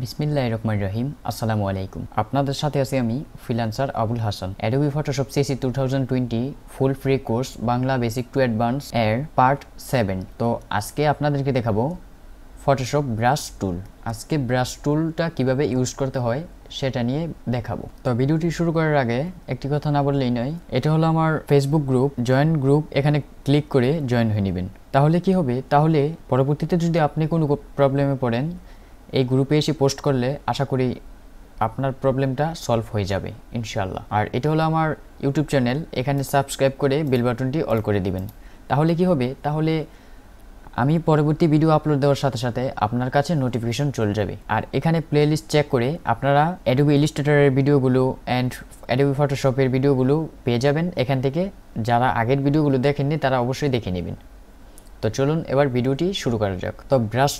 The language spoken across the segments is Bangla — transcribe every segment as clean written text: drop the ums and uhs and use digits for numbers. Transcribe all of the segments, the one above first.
বিসমিল্লাহিররহমানিররহিম। আসসালামুআলাইকুম। আপনাদের সাথে আছি আমি freelancer Abul Hasan. Adobe Photoshop CC 2020 full free course Bangla basic to advance এর পার্ট 7। তো আজকে আপনাদেরকে দেখাবো ফটোশপ ব্রাশ টুল। আজকে ব্রাশ টুলটা কিভাবে ইউজ করতে হয় সেটা নিয়ে দেখাবো। তো ভিডিওটি শুরু করার আগে একটি কথা না বললেই নয়, এটা হলো আমার ফেসবুক গ্রুপ, জয়েন গ্রুপ। এখানে ক্লিক করে জয়েন হয়ে নেবেন। তাহলে কি হবে, তাহলে পরবর্তীতে যদি আপনি কোনো প্রবলেমে পড়েন, এই গ্রুপে এসে পোস্ট করলে আশা করি আপনার প্রবলেমটা সলভ হয়ে যাবে ইনশাআল্লাহ। আর এটা হলো আমার ইউটিউব চ্যানেল, এখানে সাবস্ক্রাইব করে বেল বাটনটি অল করে দিবেন। তাহলে কি হবে, তাহলে আমি পরবর্তী ভিডিও আপলোড দেওয়ার সাথে সাথে আপনার কাছে নোটিফিকেশন চলে যাবে। আর এখানে প্লেলিস্ট চেক করে আপনারা অ্যাডোবি ইলাস্ট্রেটরের ভিডিওগুলো অ্যান্ড অ্যাডোবি ফটোশপের ভিডিওগুলো পেয়ে যাবেন এখান থেকে। যারা আগের ভিডিওগুলো দেখেননি তারা অবশ্যই দেখে নেবেন। তো চলুন এবার ভিডিওটি শুরু করা যাক। তো ব্রাশ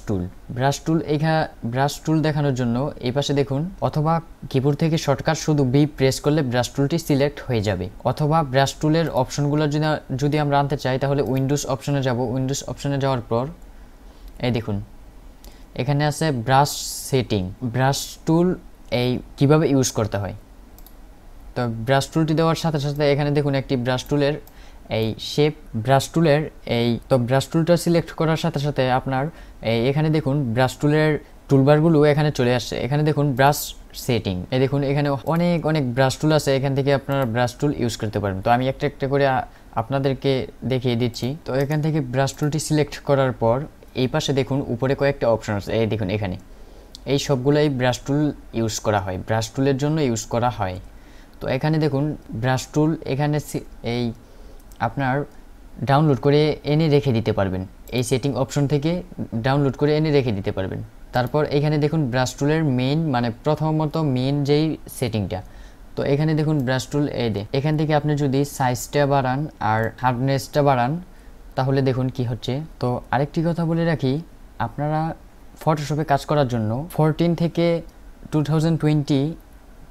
টুল দেখানোর জন্য এই পাশে দেখুন, অথবা কিবোর্ড থেকে শর্টকাট শুধু বি প্রেস করলে ব্রাশ টুলটি সিলেক্ট হয়ে যাবে, অথবা ব্রাশ টুলের অপশনগুলো যদি আমরা আনতে চাই তাহলে উইন্ডোজ অপশনে যাব। উইন্ডোজ অপশনে যাওয়ার পর এই দেখুন এখানে আছে ব্রাশ সেটিং। ব্রাশ টুল এই কিভাবে ইউজ করতে হয়। তো ব্রাশ টুলটি দেওয়ার সাথে সাথে এখানে দেখুন একটি ব্রাশ টুলের এই শেপ, ব্রাশ টুলের এই তো ব্রাশ টুলটা সিলেক্ট করার সাথে সাথে আপনার এখানে দেখুন ব্রাশ টুলের টুলবারগুলো এখানে চলে আসছে। এখানে দেখুন ব্রাশ সেটিং, এই দেখুন এখানে অনেক ব্রাশ টুল আছে, এখান থেকে আপনারা ব্রাশ টুল ইউজ করতে পারবেন। তো আমি একটা একটা করে আপনাদেরকে দেখিয়ে দিচ্ছি। তো এখান থেকে ব্রাশ টুলটি সিলেক্ট করার পর এই পাশে দেখুন উপরে কয়েকটা অপশন আছে, এই দেখুন এখানে এই সবগুলোই ব্রাশ টুল ইউজ করা হয়, ব্রাশ টুলের জন্য ইউজ করা হয়। তো এখানে দেখুন ব্রাশ টুল এখানে এই আপনার ডাউনলোড করে এনে রেখে দিতে পারবেন, এই সেটিং অপশন থেকে ডাউনলোড করে এনে রেখে দিতে পারবেন। তারপর এখানে দেখুন ব্রাশ টুলের মেইন মানে প্রথমত মেইন যেই সেটিংটা, তো এখানে দেখুন ব্রাশ টুল এখান থেকে আপনি যদি সাইজটা বাড়ান আর হার্ডনেসটা বাড়ান তাহলে দেখুন কি হচ্ছে। তো আরেকটি কথা বলে রাখি, আপনারা ফটোশপে কাজ করার জন্য 14 থেকে 2020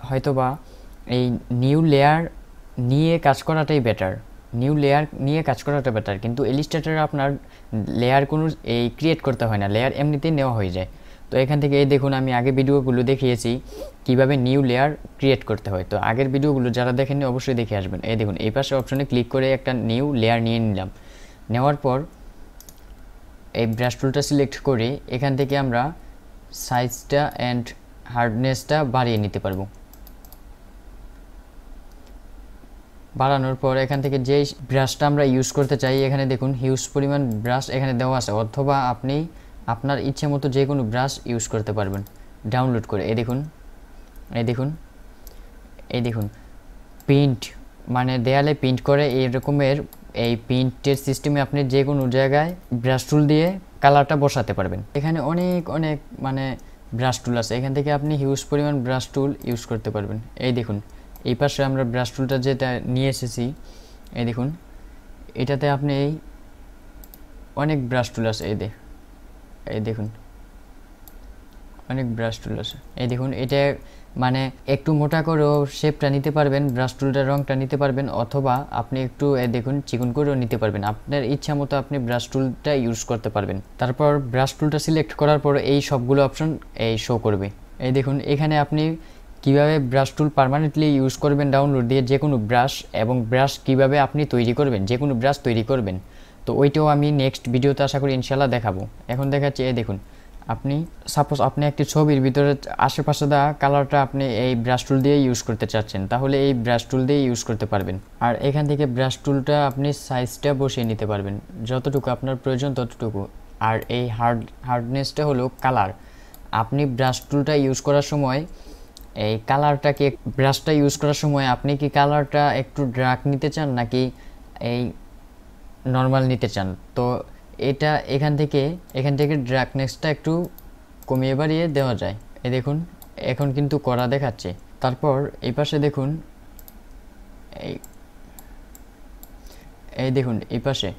হয়তোবা এই নিউ লেয়ার নিয়ে কাজ করাটাই বেটার, কিন্তু ইলাস্ট্রেটরে আপনার লেয়ার কোনো এই ক্রিয়েট করতে হয় না, লেয়ার এমনিতেই নেওয়া হয়ে যায়। তো এখান থেকে এই দেখুন আমি আগে ভিডিওগুলো দেখিয়েছি কিভাবে নিউ লেয়ার ক্রিয়েট করতে হয়। তো আগের ভিডিওগুলো যারা দেখেননি অবশ্যই দেখে আসবেন। এই দেখুন এই পাশে অপশনে ক্লিক করে একটা নিউ লেয়ার নিয়ে নিলাম। নেওয়ার পর এই ব্রাশ টুলটা সিলেক্ট করে এখান থেকে আমরা সাইজটা অ্যান্ড হার্ডনেসটা বাড়িয়ে নিতে পারবো। বাড়ানোর পর এখান থেকে যে ব্রাশটা আমরা ইউজ করতে চাই এখানে দেখুন হিউজ পরিমাণ ব্রাশ এখানে দেওয়া আছে, অথবা আপনি আপনার ইচ্ছে মতো যে কোনো ব্রাশ ইউজ করতে পারবেন ডাউনলোড করে। এই দেখুন প্রিন্ট মানে দেয়ালে প্রিন্ট করে এই রকমের এই প্রিন্টের সিস্টেমে আপনি যে কোনো জায়গায় ব্রাশ টুল দিয়ে কালারটা বসাতে পারবেন। এখানে অনেক মানে ব্রাশ টুল আছে, এখান থেকে আপনি হিউজ পরিমাণ ব্রাশ টুল ইউজ করতে পারবেন। এই দেখুন এই পাশে আমরা ব্রাশ টুলটা যেটা নিয়ে এসেছি, এই দেখুন এটাতে আপনি অনেক ব্রাশ টুল আছে, এই দেখুন অনেক ব্রাশ টুল আছে। এই দেখুন এটা মানে একটু মোটা করেও শেপটা নিতে পারবেন, ব্রাশ টুলটার রঙটা নিতে পারবেন, অথবা আপনি একটু দেখুন চিকন করেও নিতে পারবেন। আপনার ইচ্ছা মতো আপনি ব্রাশ টুলটা ইউজ করতে পারবেন। তারপর ব্রাশ টুলটা সিলেক্ট করার পর এই সবগুলো অপশন শো করবে। এই দেখুন এখানে আপনি কিভাবে ব্রাশ টুল পার্মানেন্টলি ইউজ করবেন ডাউনলোড দিয়ে যে কোনো ব্রাশ, এবং ব্রাশ কিভাবে আপনি তৈরি করবেন, যে কোনো ব্রাশ তৈরি করবেন। তো ওইটাও আমি নেক্সট ভিডিওতে আশা করি ইনশাল্লাহ দেখাবো। এখন দেখাচ্ছি এই দেখুন আপনি সাপোজ আপনি একটি ছবির ভিতরে আশেপাশে দেওয়া কালারটা আপনি এই ব্রাশ টুল দিয়ে ইউজ করতে চাচ্ছেন, তাহলে এই ব্রাশ টুল দিয়ে ইউজ করতে পারবেন। আর এখান থেকে ব্রাশ টুলটা আপনি সাইজটা বসিয়ে নিতে পারবেন যতটুকু আপনার প্রয়োজন ততটুকু। আর এই হার্ডনেসটা হলো কালার। আপনি ব্রাশ টুলটা ইউজ করার সময় এই কালারটাকে ব্রাশটা ইউজ করার সময় আপনি কি কালারটা একটু ডার্ক নিতে চান নাকি এই নর্মাল নিতে চান, তো এটা এখান থেকে ডার্কনেসটা একটু কমিয়ে বাড়িয়ে দেওয়া যায়। এই দেখুন এখন কিন্তু করা দেখাচ্ছে। তারপর এই পাশে দেখুন এই দেখুন এই পাশে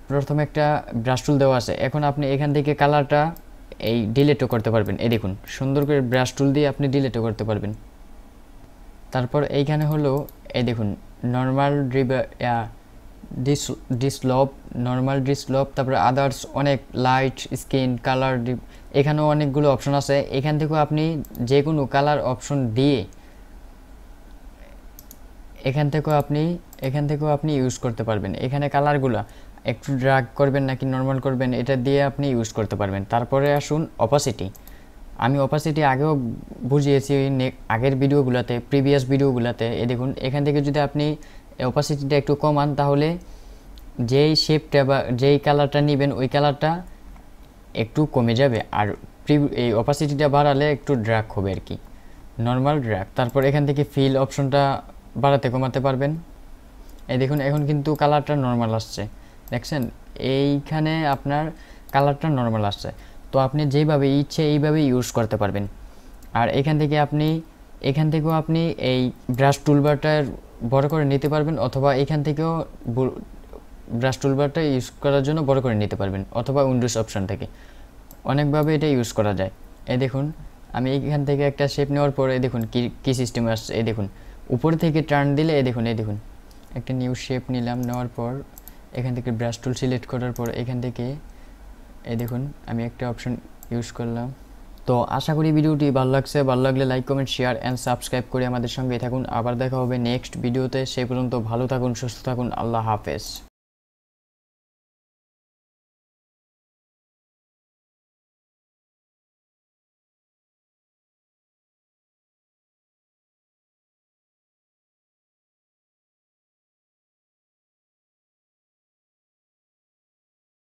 প্রথমে একটা ব্রাশ টুল দেওয়া আছে। এখন আপনি এখান থেকে কালারটা এই ডিলিটও করতে পারবেন। এই দেখুন সুন্দর করে ব্রাশ টুল দিয়ে আপনি ডিলিটও করতে পারবেন। তারপর এইখানে হলো এই দেখুন নর্মাল ডিসলপ, নর্মাল ডিসলপ, তারপরে আদার্স অনেক লাইট স্কিন কালার এখানেও অনেকগুলো অপশন আছে, এখান থেকেও আপনি যে কোনো কালার অপশন দিয়ে এখান থেকেও আপনি ইউজ করতে পারবেন। এখানে কালারগুলো একটু ড্র্যাগ করবেন নাকি নর্মাল করবেন এটা দিয়ে আপনি ইউজ করতে পারবেন। তারপরে আসুন অপাসিটি। আমি অপাসিটি আগেও বুঝিয়েছি আগের ভিডিওগুলোতে, প্রিভিয়াস ভিডিওগুলোতে। দেখুন এখান থেকে যদি আপনি অপাসিটিটা একটু কমান তাহলে যেই শেপটা বা যেই কালারটা নেবেন ওই কালারটা একটু কমে যাবে, আর এই অপাসিটিটা বাড়ালে একটু ড্র্যাগ হবে আর কি, নর্মাল ড্র্যাগ। তারপর এখান থেকে ফিল অপশনটা বাড়াতে কমাতে পারবেন। দেখুন এখন কিন্তু কালারটা নর্মাল আসছে, দেখছেন এইখানে আপনার কালারটা নর্মাল আসছে। তো আপনি যেভাবে ইচ্ছে এইভাবে ইউজ করতে পারবেন। আর এখান থেকেও আপনি এই ব্রাশ টুলবারটা বড় করে নিতে পারবেন, অথবা এখান থেকেও ব্রাশ টুলবারটা ইউজ করার জন্য বড় করে নিতে পারবেন, অথবা উইন্ডোজ অপশন থেকে অনেকভাবে এটা ইউজ করা যায়। দেখুন আমি এখান থেকে একটা শেপ নেওয়ার পর দেখুন কি সিস্টেম আসছে। দেখুন উপরে থেকে টার্ন দিলে দেখুন একটা নিউ শেপ নিলাম, নেওয়ার পর এখান থেকে ব্রাশ টুল সিলেক্ট করার পর এখান থেকে দেখুন আমি একটা অপশন ইউজ করলাম। তো আশা করি ভিডিওটি ভালো লাগছে, ভালো লাগলে like comment share and subscribe করে আমাদের সঙ্গে থাকুন। আবার দেখা হবে নেক্সট ভিডিওতে, সেই পর্যন্ত ভালো থাকুন, সুস্থ থাকুন, আল্লাহ হাফেজ।